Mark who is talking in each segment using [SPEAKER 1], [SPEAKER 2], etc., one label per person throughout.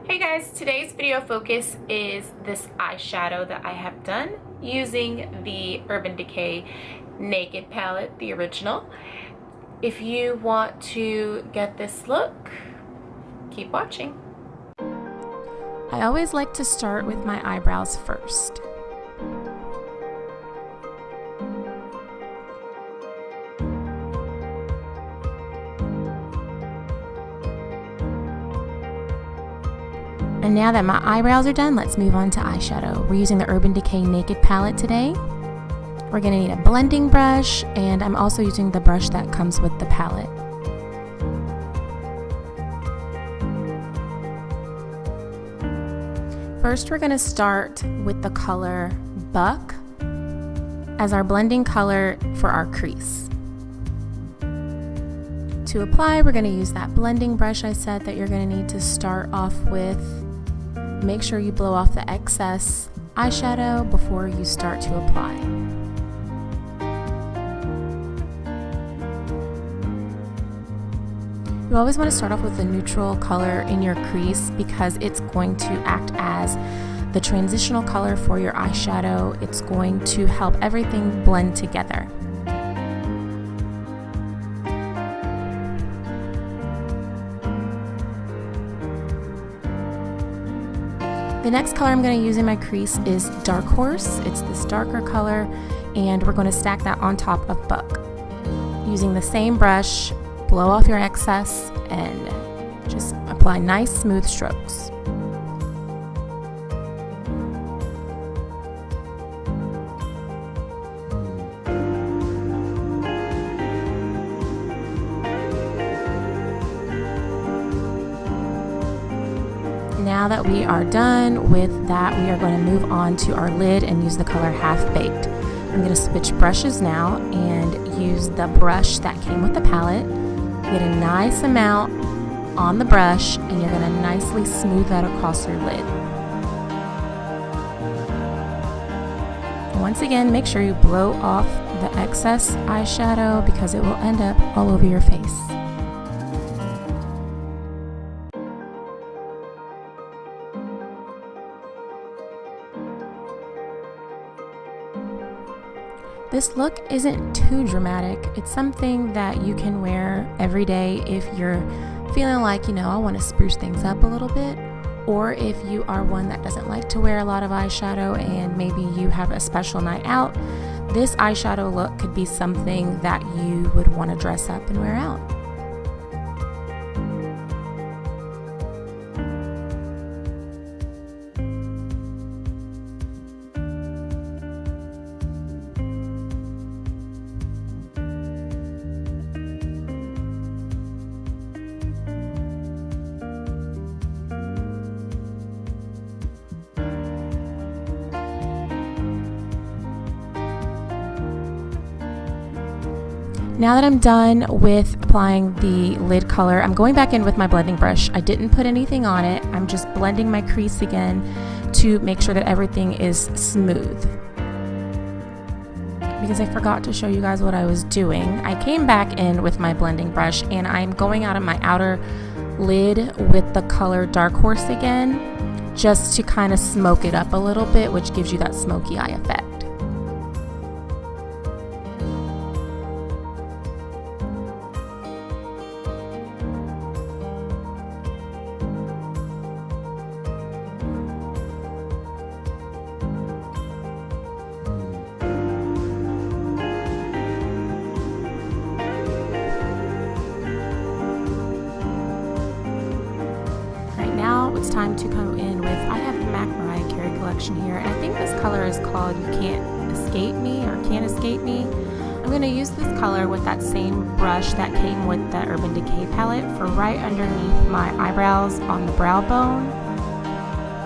[SPEAKER 1] Hey guys, today's video focus is this eyeshadow that I have done using the Urban Decay Naked palette, the original. If you want to get this look, keep watching. I always like to start with my eyebrows first. And now that my eyebrows are done, let's move on to eyeshadow. We're using the Urban Decay Naked palette today. We're going to need a blending brush, and I'm also using the brush that comes with the palette. First, we're going to start with the color Buck as our blending color for our crease. To apply, we're going to use that blending brush I said that you're going to need to start off with. Make sure you blow off the excess eyeshadow before you start to apply. You always want to start off with a neutral color in your crease because it's going to act as the transitional color for your eyeshadow. It's going to help everything blend together. The next color I'm going to use in my crease is Dark Horse. It's this darker color, and we're going to stack that on top of Buck. Using the same brush, blow off your excess and just apply nice smooth strokes. Now that we are done with that, we are going to move on to our lid and use the color Half Baked. I'm going to switch brushes now and use the brush that came with the palette. Get a nice amount on the brush, and you're going to nicely smooth that across your lid. Once again, make sure you blow off the excess eyeshadow because it will end up all over your face. This look isn't too dramatic. It's something that you can wear every day if you're feeling like, I want to spruce things up a little bit, or if you are one that doesn't like to wear a lot of eyeshadow and maybe you have a special night out. This eyeshadow look could be something that you would want to dress up and wear out. Now that I'm done with applying the lid color, I'm going back in with my blending brush. I didn't put anything on it. I'm just blending my crease again to make sure that everything is smooth. Because I forgot to show you guys what I was doing, I came back in with my blending brush and I'm going out of my outer lid with the color Dark Horse again, just to kind of smoke it up a little bit, which gives you that smoky eye effect. It's time to go in with, I have the MAC Mariah Carey collection here, and I think this color is called You Can't Escape Me or Can't Escape Me. I'm going to use this color with that same brush that came with the Urban Decay palette for right underneath my eyebrows on the brow bone.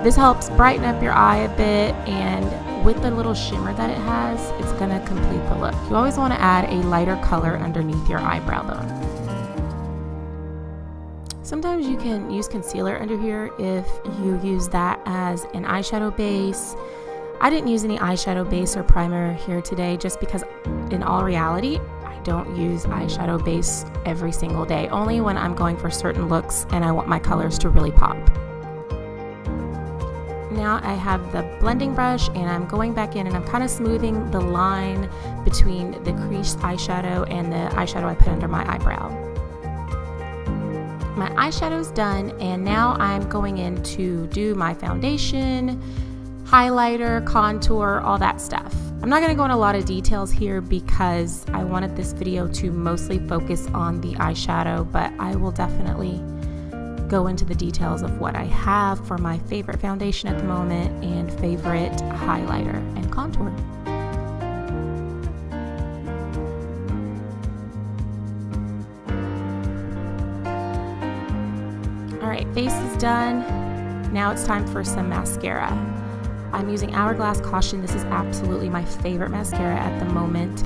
[SPEAKER 1] This helps brighten up your eye a bit, and with the little shimmer that it has, it's going to complete the look. You always want to add a lighter color underneath your eyebrow bone. Sometimes you can use concealer under here if you use that as an eyeshadow base. I didn't use any eyeshadow base or primer here today just because in all reality, I don't use eyeshadow base every single day, only when I'm going for certain looks and I want my colors to really pop. Now I have the blending brush and I'm going back in and I'm kind of smoothing the line between the creased eyeshadow and the eyeshadow I put under my eyebrow. My eyeshadow's done, and now I'm going in to do my foundation, highlighter, contour, all that stuff. I'm not going to go into a lot of details here because I wanted this video to mostly focus on the eyeshadow, but I will definitely go into the details of what I have for my favorite foundation at the moment and favorite highlighter and contour. Alright, face is done. Now it's time for some mascara. I'm using Hourglass Caution. This is absolutely my favorite mascara at the moment.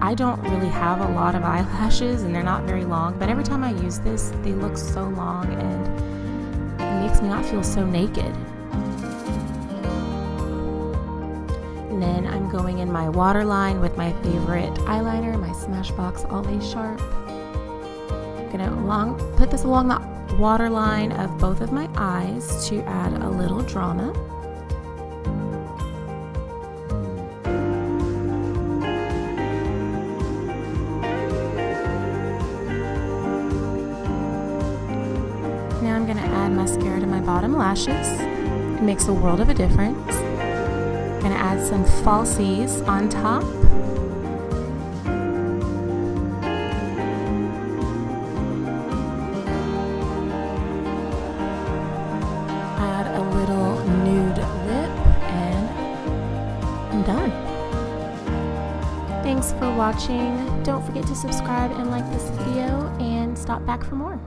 [SPEAKER 1] I don't really have a lot of eyelashes and they're not very long, but every time I use this, they look so long and it makes me not feel so naked. And then I'm going in my waterline with my favorite eyeliner, my Smashbox Always Sharp. I'm gonna put this along the waterline of both of my eyes to add a little drama. Now I'm going to add mascara to my bottom lashes. It makes a world of a difference. I'm going to add some falsies on top. Add a little nude lip and I'm done. Thanks for watching. Don't forget to subscribe and like this video and stop back for more.